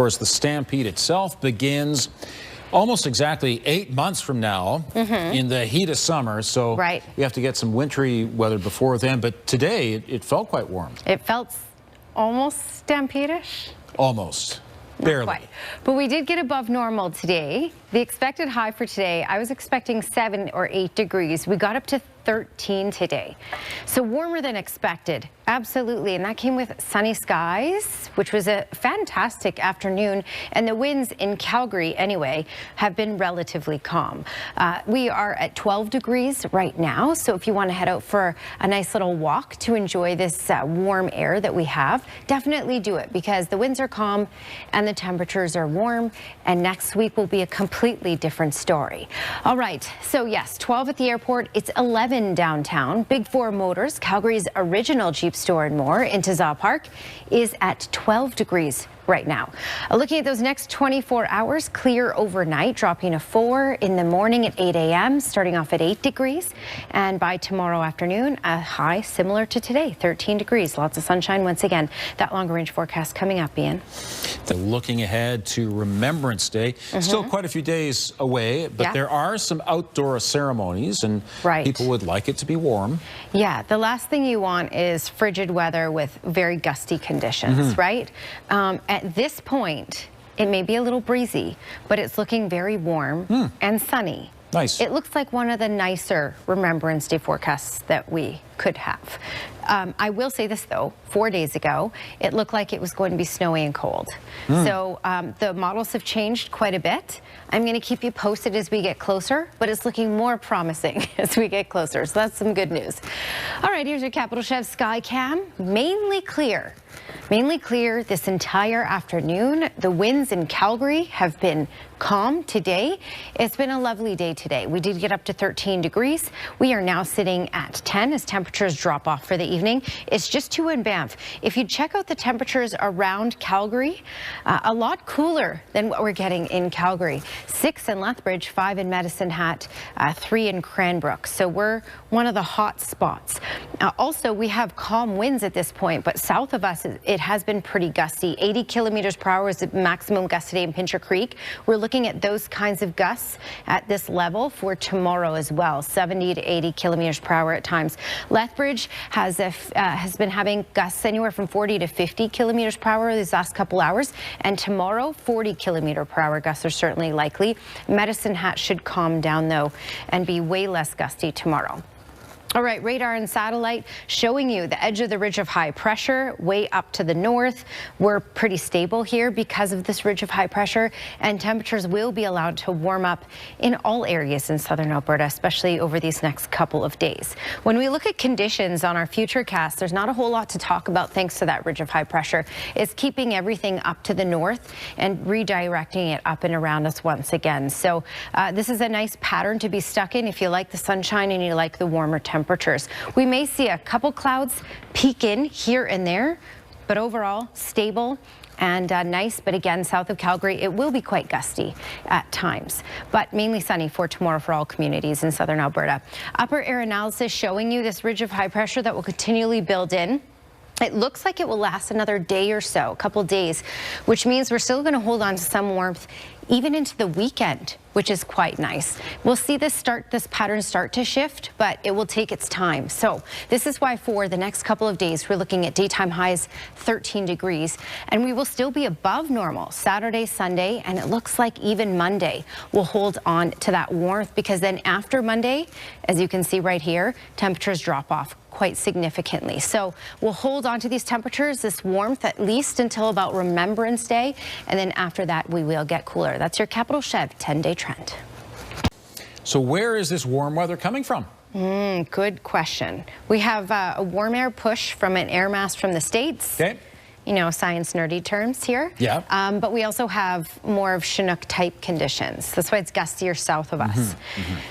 course, the stampede itself begins almost exactly 8 months from now in the heat of summer. So you have to get some wintry weather before then. But today, it felt quite warm. It felt almost stampede-ish. Almost. Barely. Not quite. But we did get above normal today. The expected high for today, I was expecting 7 or 8 degrees. We got up to 13 today. So warmer than expected. Absolutely. And that came with sunny skies, which was a fantastic afternoon. And the winds in Calgary, anyway, have been relatively calm. We are at 12 degrees right now. So if you want to head out for a nice little walk to enjoy this warm air that we have, definitely do it, because the winds are calm and the temperatures are warm. And next week will be a completely different story. All right. So yes, 12 at the airport. It's 11 downtown. Big Four Motors, Calgary's original Jeep store and more in Taza Park, is at 12 degrees right now. Looking at those next 24 hours, clear overnight, dropping to 4 in the morning at 8 a.m., starting off at 8 degrees. And by tomorrow afternoon, a high similar to today, 13 degrees. Lots of sunshine once again. That longer range forecast coming up, Ian. They're looking ahead to Remembrance Day. Still quite a few days away, but there are some outdoor ceremonies, and people would like it to be warm. Yeah, the last thing you want is frigid weather with very gusty conditions, right? At this point, it may be a little breezy, but it's looking very warm and sunny. Nice. It looks like one of the nicer Remembrance Day forecasts that we could have. I will say this, though. 4 days ago, it looked like it was going to be snowy and cold. So the models have changed quite a bit. I'm going to keep you posted as we get closer, but it's looking more promising as we get closer. So that's some good news. All right, here's your Capital Chef Sky Cam. Mainly clear. Mainly clear this entire afternoon. The winds in Calgary have been calm today. It's been a lovely day today. We did get up to 13 degrees. We are now sitting at 10 as temperatures drop off for the evening. It's just 2 in Banff. If you check out the temperatures around Calgary, a lot cooler than what we're getting in Calgary. 6 in Lethbridge, 5 in Medicine Hat, 3 in Cranbrook. So we're one of the hot spots. Also, we have calm winds at this point, but south of us, it has been pretty gusty. 80 kilometers per hour is the maximum gust today in Pincher Creek. We're looking at those kinds of gusts at this level for tomorrow as well. 70 to 80 kilometers per hour at times. Lethbridge has been having gusts anywhere from 40 to 50 kilometers per hour these last couple hours. And tomorrow, 40 kilometer per hour gusts are certainly likely. Medicine Hat should calm down, though, and be way less gusty tomorrow. All right, radar and satellite showing you the edge of the ridge of high pressure way up to the north. We're pretty stable here because of this ridge of high pressure, and temperatures will be allowed to warm up in all areas in southern Alberta, especially over these next couple of days. When we look at conditions on our future cast, there's not a whole lot to talk about thanks to that ridge of high pressure. It's keeping everything up to the north and redirecting it up and around us once again. So this is a nice pattern to be stuck in if you like the sunshine and you like the warmer temperatures. We may see a couple clouds peek in here and there, but overall stable and nice. But again, south of Calgary, it will be quite gusty at times, but mainly sunny for tomorrow for all communities in southern Alberta. Upper air analysis showing you this ridge of high pressure that will continually build in. It looks like it will last another day or so, a couple days, which means we're still going to hold on to some warmth even into the weekend, which is quite nice. We'll see this pattern start to shift, but it will take its time. So this is why for the next couple of days, we're looking at daytime highs 13 degrees, and we will still be above normal Saturday, Sunday, and it looks like even Monday will hold on to that warmth, because then after Monday, as you can see right here, temperatures drop off quite significantly. So we'll hold on to these temperatures, this warmth, at least until about Remembrance Day, and then after that we will get cooler. That's your Capital Chev 10-day trend. So where is this warm weather coming from? Good question. We have a warm air push from an air mass from the States. Okay. You know, science nerdy terms here. Yeah. But we also have more of Chinook type conditions. That's why it's gustier south of us.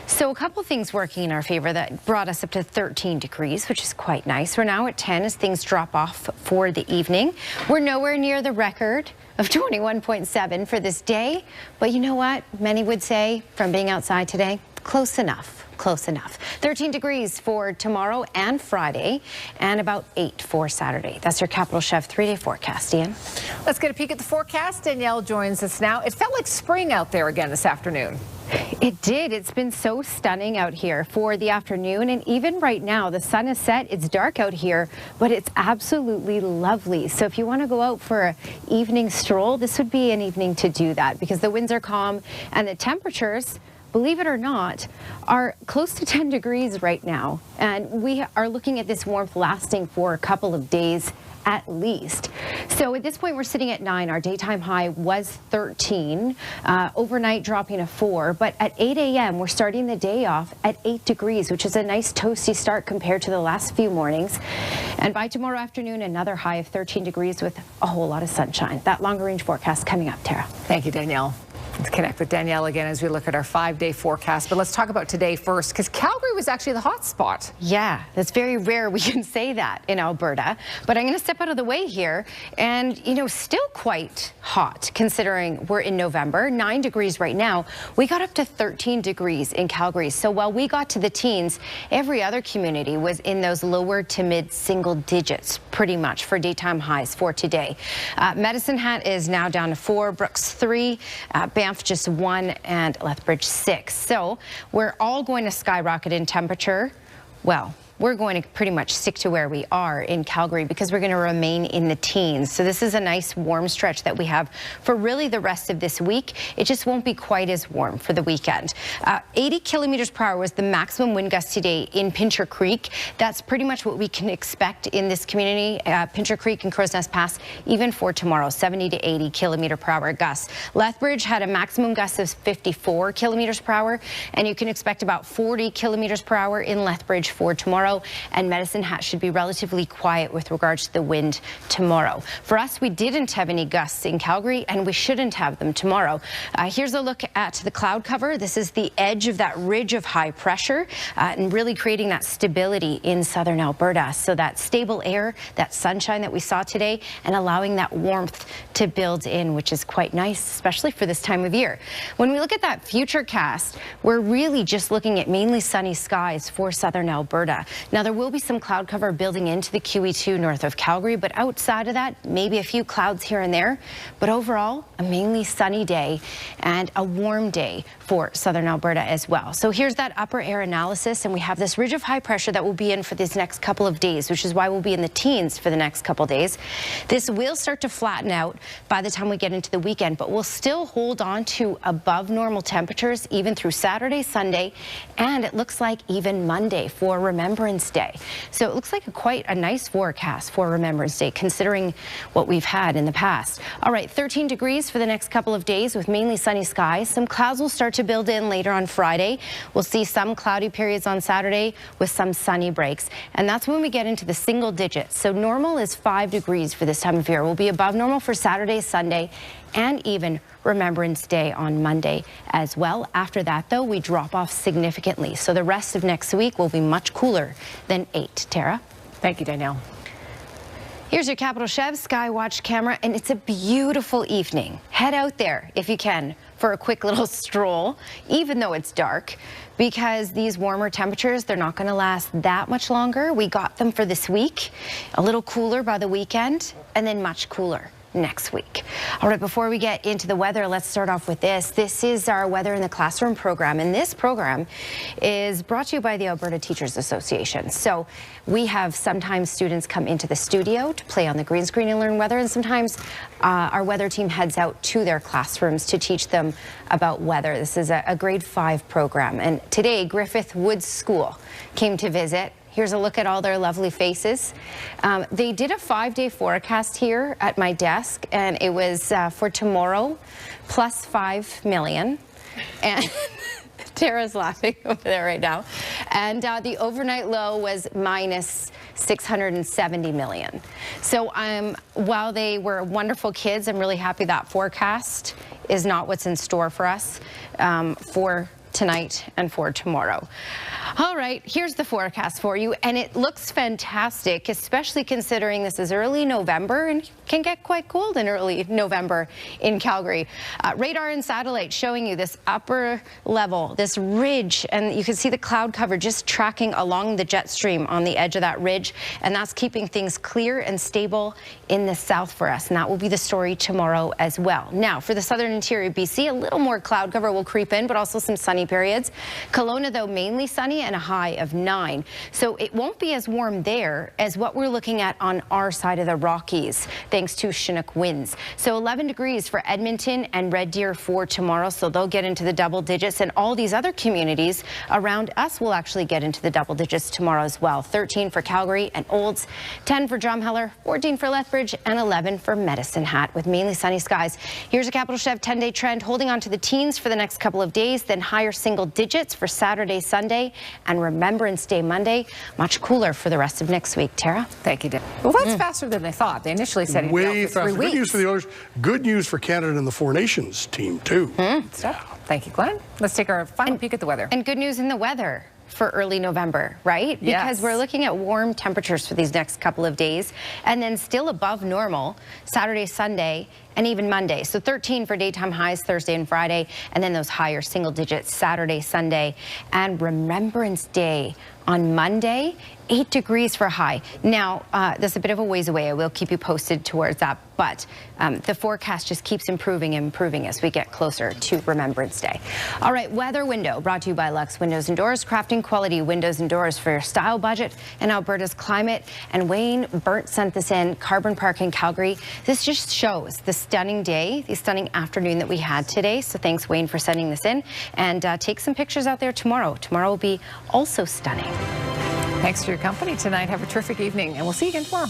So a couple things working in our favor that brought us up to 13 degrees, which is quite nice. We're now at 10 as things drop off for the evening. We're nowhere near the record of 21.7 for this day. But you know what? Many would say from being outside today, close enough. close enough. 13 degrees for tomorrow and Friday, and about 8 for Saturday. That's your Capital Chef 3-day forecast. Ian? Let's get a peek at the forecast. Danielle joins us now. It felt like spring out there again this afternoon. It did. It's been so stunning out here for the afternoon, and even right now the sun is set. It's dark out here, but it's absolutely lovely. So if you want to go out for an evening stroll, this would be an evening to do that, because the winds are calm and the temperatures, believe it or not, are close to 10 degrees right now, and we are looking at this warmth lasting for a couple of days at least. So at this point we're sitting at 9. Our daytime high was 13, overnight dropping to 4, but at 8 a.m. we're starting the day off at 8 degrees, which is a nice toasty start compared to the last few mornings. And by tomorrow afternoon, another high of 13 degrees with a whole lot of sunshine. That longer range forecast coming up, Tara. Thank you, Danielle. Let's connect with Danielle again as we look at our 5-day forecast. But let's talk about today first, because Calgary was actually the hot spot. Yeah, that's very rare we can say that in Alberta. But I'm going to step out of the way here, and, you know, still quite hot considering we're in November. 9 degrees right now. We got up to 13 degrees in Calgary. So while we got to the teens, every other community was in those lower to mid single digits pretty much for daytime highs for today. Medicine Hat is now down to 4, Brooks 3, Banff just 1, and Lethbridge 6. So we're all going to skyrocket in temperature. Well, we're going to pretty much stick to where we are in Calgary because we're going to remain in the teens. So this is a nice warm stretch that we have for really the rest of this week. It just won't be quite as warm for the weekend. 80 kilometers per hour was the maximum wind gust today in Pincher Creek. That's pretty much what we can expect in this community, Pincher Creek and Crow's Nest Pass, even for tomorrow, 70 to 80 kilometer per hour gusts. Lethbridge had a maximum gust of 54 kilometers per hour, and you can expect about 40 kilometers per hour in Lethbridge for tomorrow. And Medicine Hat should be relatively quiet with regards to the wind tomorrow. For us, we didn't have any gusts in Calgary, and we shouldn't have them tomorrow. Here's a look at the cloud cover. This is the edge of that ridge of high pressure and really creating that stability in southern Alberta. So that stable air, that sunshine that we saw today, and allowing that warmth to build in, which is quite nice, especially for this time of year. When we look at that future cast, we're really just looking at mainly sunny skies for southern Alberta. Now, there will be some cloud cover building into the QE2 north of Calgary, but outside of that, maybe a few clouds here and there. But overall, a mainly sunny day and a warm day for southern Alberta as well. So here's that upper air analysis, and we have this ridge of high pressure that will be in for these next couple of days, which is why we'll be in the teens for the next couple of days. This will start to flatten out by the time we get into the weekend, but we'll still hold on to above normal temperatures even through Saturday, Sunday, and it looks like even Monday for Remembrance Day. So it looks like quite a nice forecast for Remembrance Day considering what we've had in the past. All right, 13 degrees for the next couple of days with mainly sunny skies. Some clouds will start to build in later on Friday. We'll see some cloudy periods on Saturday with some sunny breaks, and that's when we get into the single digits. So normal is 5 degrees for this time of year. We'll be above normal for Saturday, Sunday, and even Remembrance Day on Monday as well. After that, though, we drop off significantly. So the rest of next week will be much cooler than 8. Tara? Thank you, Danielle. Here's your Capital Chev Skywatch camera, and it's a beautiful evening. Head out there if you can for a quick little stroll, even though it's dark, because these warmer temperatures, they're not going to last that much longer. We got them for this week, a little cooler by the weekend, and then much cooler next week. All right, before we get into the weather, let's start off with this. This is our Weather in the Classroom program, and this program is brought to you by the Alberta Teachers Association. So we have sometimes students come into the studio to play on the green screen and learn weather, and sometimes our weather team heads out to their classrooms to teach them about weather. This is a grade 5 program, and today Griffith Woods School came to visit. Here's a look at all their lovely faces. They did a 5-day forecast here at my desk, and it was for tomorrow, plus 5 million. And Tara's laughing over there right now. And the overnight low was minus 670 million. So while they were wonderful kids, I'm really happy that forecast is not what's in store for us for tonight and for tomorrow. All right, here's the forecast for you, and it looks fantastic, especially considering this is early November and can get quite cold in early November in Calgary. Radar and satellite showing you this upper level, this ridge, and you can see the cloud cover just tracking along the jet stream on the edge of that ridge, and that's keeping things clear and stable in the south for us, and that will be the story tomorrow as well. Now, for the southern interior BC, a little more cloud cover will creep in, but also some sunny periods. Kelowna, though, mainly sunny and a high of 9. So it won't be as warm there as what we're looking at on our side of the Rockies, thanks to Chinook winds. So 11 degrees for Edmonton and Red Deer for tomorrow, so they'll get into the double digits, and all these other communities around us will actually get into the double digits tomorrow as well. 13 for Calgary and Olds, 10 for Drumheller, 14 for Lethbridge, and 11 for Medicine Hat, with mainly sunny skies. Here's a Capital Chev 10-day trend holding on to the teens for the next couple of days, then higher single digits for Saturday, Sunday, and Remembrance Day Monday. Much cooler for the rest of next week. Tara? Thank you, Dan. Well, that's faster than they thought. They initially said it'd be out for 3 weeks. Good news for the Oilers. Good news for Canada and the Four Nations team, too. Thank you, Glenn. Let's take our final peek at the weather. And good news in the weather for early November, right? Yes. Because we're looking at warm temperatures for these next couple of days, and then still above normal Saturday, Sunday, and even Monday. So 13 for daytime highs Thursday and Friday, and then those higher single digits Saturday, Sunday, and Remembrance Day on Monday, 8 degrees for high. Now, that's a bit of a ways away. I will keep you posted towards that, but the forecast just keeps improving and improving as we get closer to Remembrance Day. All right, weather window brought to you by Lux Windows and Doors, crafting quality windows and doors for your style budget and Alberta's climate. And Wayne Burnt sent this in, Carbon Park in Calgary. This just shows the stunning day, the stunning afternoon that we had today. So thanks, Wayne, for sending this in. And take some pictures out there tomorrow. Tomorrow will be also stunning. Thanks for your company tonight. Have a terrific evening, and we'll see you again tomorrow.